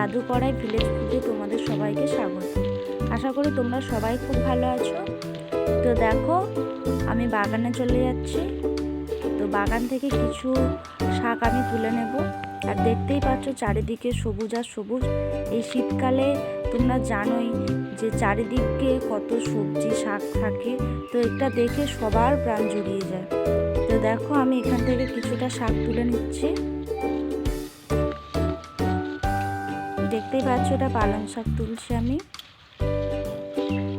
জাদু কড়াই ভিলেজ ফুডে তোমাদের সবাইকে স্বাগত। আশা করি তোমরা সবাই খুব ভালো আছো। তো দেখো আমি বাগানে চলে যাচ্ছি। তো বাগান থেকে কিছু শাক আমি তুলে নেব। আর দেখতেই পাচ্ছ চারিদিকে সবুজ আর সবুজ। এই শীতকালে তোমরা জানোই যে চারিদিকে কত সবজি শাক থাকে, তো এটা দেখে সবার প্রাণ জুড়িয়ে যায়। তো দেখো আমি এখান থেকে কিছুটা শাক তুলে নিচ্ছি। দেখতেই পাচ্ছ এটা পালং শাক তুলছি আমি।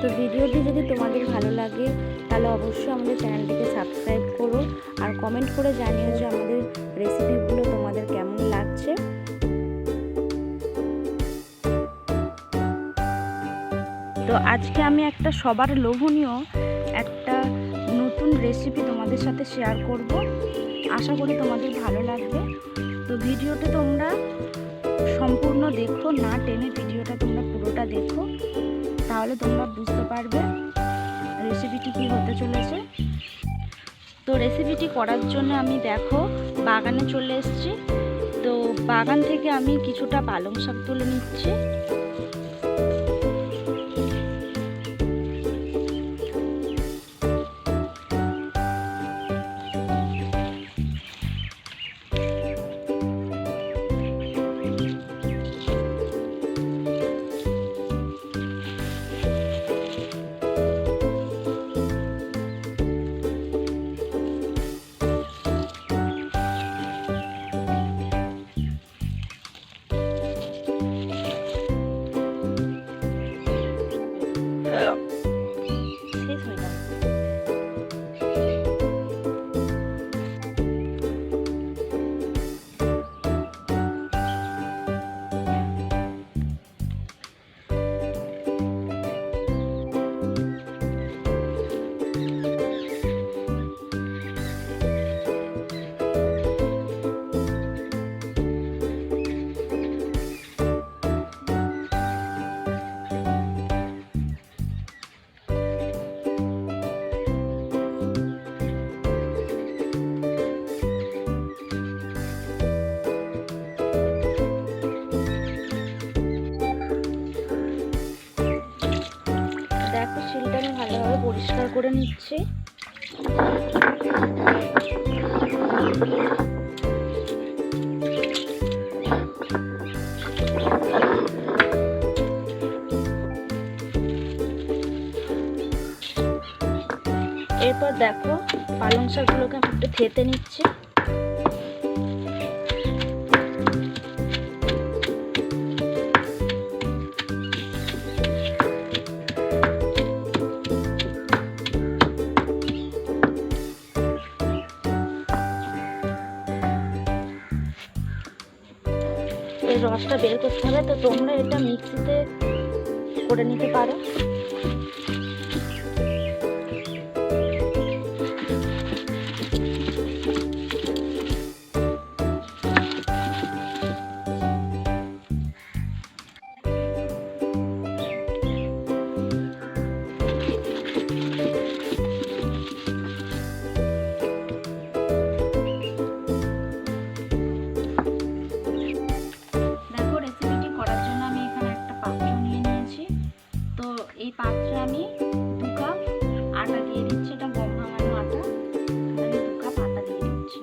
তো ভিডিওটি যদি তোমাদের ভালো লাগে তাহলে অবশ্যই আমাদের চ্যানেলটিকে সাবস্ক্রাইব করো আর কমেন্ট করে জানিও যে আমাদের রেসিপিগুলো তোমাদের কেমন লাগছে। তো আজকে আমি একটা সবার লোভনীয় একটা নতুন রেসিপি তোমাদের সাথে শেয়ার করব। আশা করি তোমাদের ভালো লাগবে। তো ভিডিওটা তোমরা সম্পূর্ণ দেখো, না টেনে ভিডিওটা তোমরা পুরোটা দেখো, তাহলে তোমরা বুঝতে পারবে রেসিপিটি কী হতে চলেছে। তো রেসিপিটি করার জন্য আমি দেখো বাগানে চলে এসেছি। তো বাগান থেকে আমি কিছুটা পালং শাক তুলে নিচ্ছি। দেখো শিলটা আমি ভালোভাবে পরিষ্কার করে নিচ্ছি। এরপর দেখো পালং শাকগুলোকে আমি একটু থেতে নিচ্ছি। এই রসটা বের করতে হবে। তো তোমরা এটা মিক্সিতে করে নিতে পারো। এই পাত্রে আমি 2 কাপ আটা দিয়ে দিচ্ছি। এটা গম ভাঙানো আটা, আমি 2 কাপ আটা দিয়ে দিচ্ছি।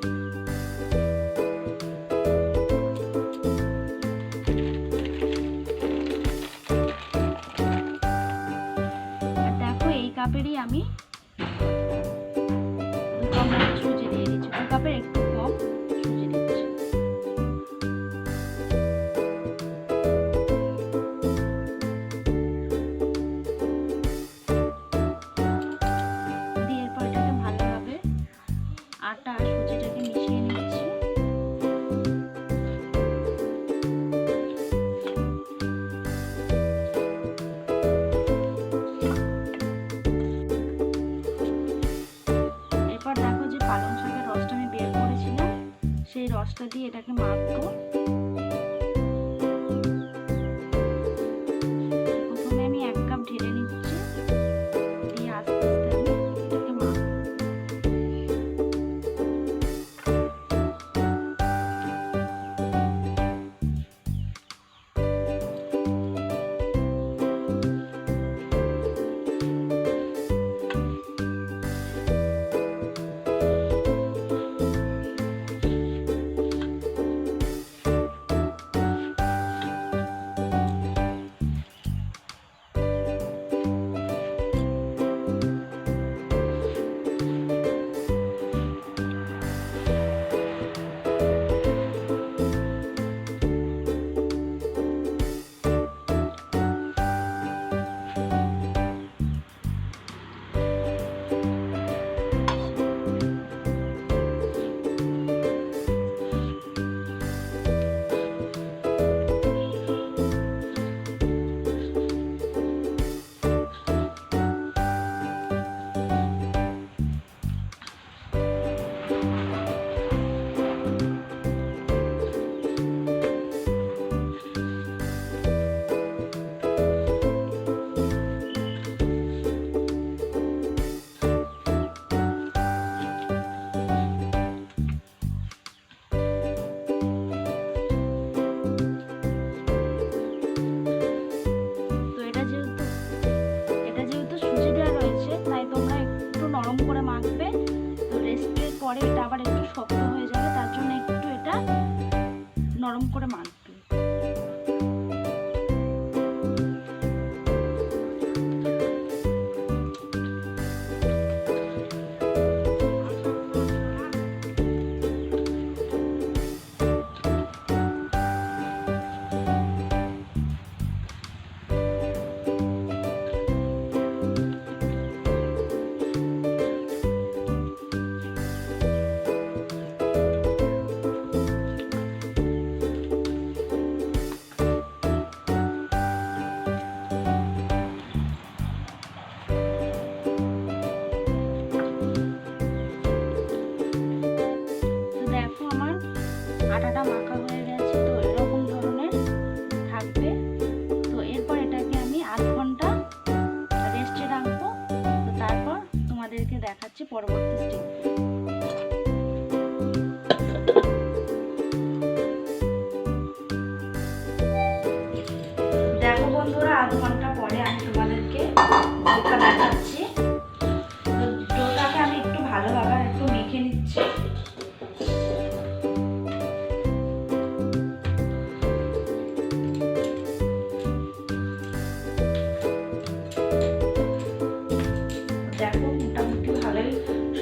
আর দেখো এই কাপেরই আমি 2 কাপ সুজি দিয়ে দিচ্ছি। 2 কাপের একটু কম সুজি দিচ্ছি। আটা আর সুজিটাকে মিশিয়ে নিচ্ছি। এরপর দেখো যে পালং শাকের রসটা আমি বের করেছিলাম, সেই রসটা দিয়ে এটাকে মাখবো। প্রথমে আমি 1 কাপ ঢেলে নিচ্ছি, দিয়ে আস্তে আস্তে আমি এটাকে মাখবো। ডোটা দেখাচ্ছি। তো ডোটাকে আমি একটু ভালোভাবে একটু মেখে নিচ্ছি। দেখো মোটামুটি ভালোই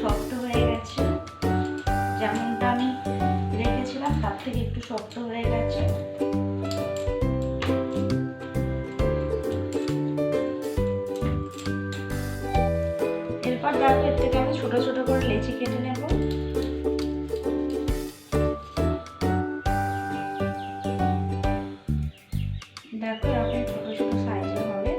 শক্ত হয়ে গেছে, যেমনটা আমি রেখেছিলাম তার থেকে একটু শক্ত হয়ে গেছে। এরপর দেখো এর থেকে আমি ছোট ছোট করে লেচি কেটে নেব। দেখো এরকম ছোট ছোট সাইজের হবে।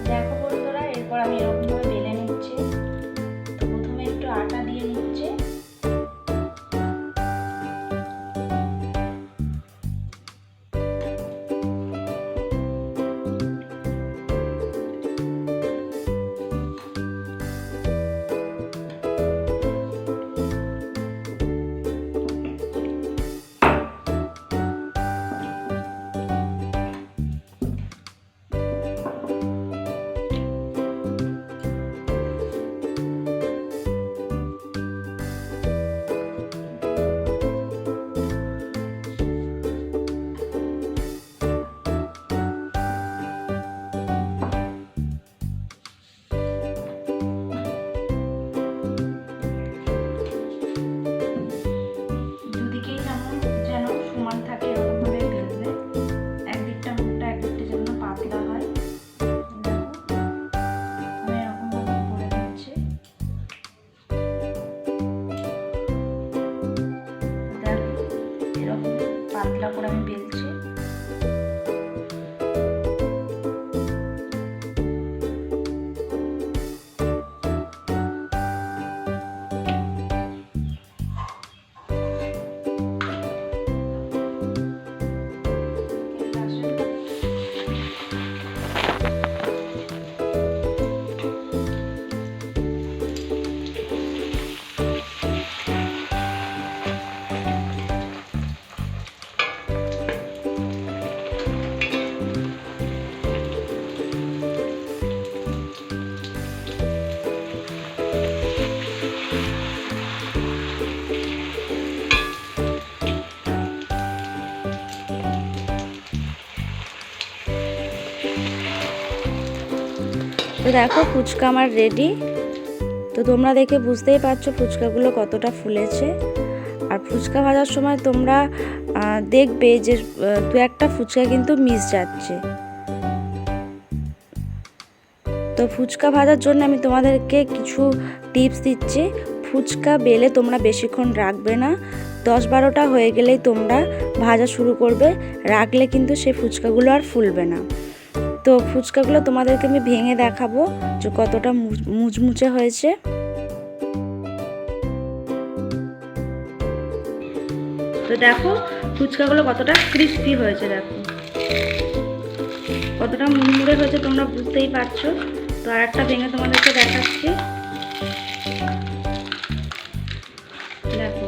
দেখো বন্ধুরা, এরপর আমি এরকমভাবে বেলে নিচ্ছি। তো প্রথমে একটু আটা দিয়ে নিচ্ছি। পাতলা করে আমি বেলছি। তো দেখো ফুচকা আমার রেডি। তো তোমরা দেখে বুঝতেই পারছো ফুচকাগুলো কতটা ফুলেছে। আর ফুচকা ভাজার সময় তোমরা দেখবে যে দু একটা ফুচকা কিন্তু মিস যাচ্ছে। তো ফুচকা ভাজার জন্য আমি তোমাদেরকে কিছু টিপস দিচ্ছি। ফুচকা বেলে তোমরা বেশিক্ষণ রাখবে না, 10-12টা হয়ে গেলেই তোমরা ভাজা শুরু করবে। রাখলে কিন্তু সেই ফুচকাগুলো আর ফুলবে না। তো ফুচকাগুলো তোমাদেরকে আমি ভেঙে দেখাবো যে কতটা মুচমুচে হয়েছে। তো দেখো ফুচকাগুলো কতটা ক্রিস্পি হয়েছে, দেখো কতটা মুড়মুড়ে হয়েছে, তোমরা বুঝতেই পারছো। তো আর একটা ভেঙে তোমাদেরকে দেখাচ্ছি, দেখো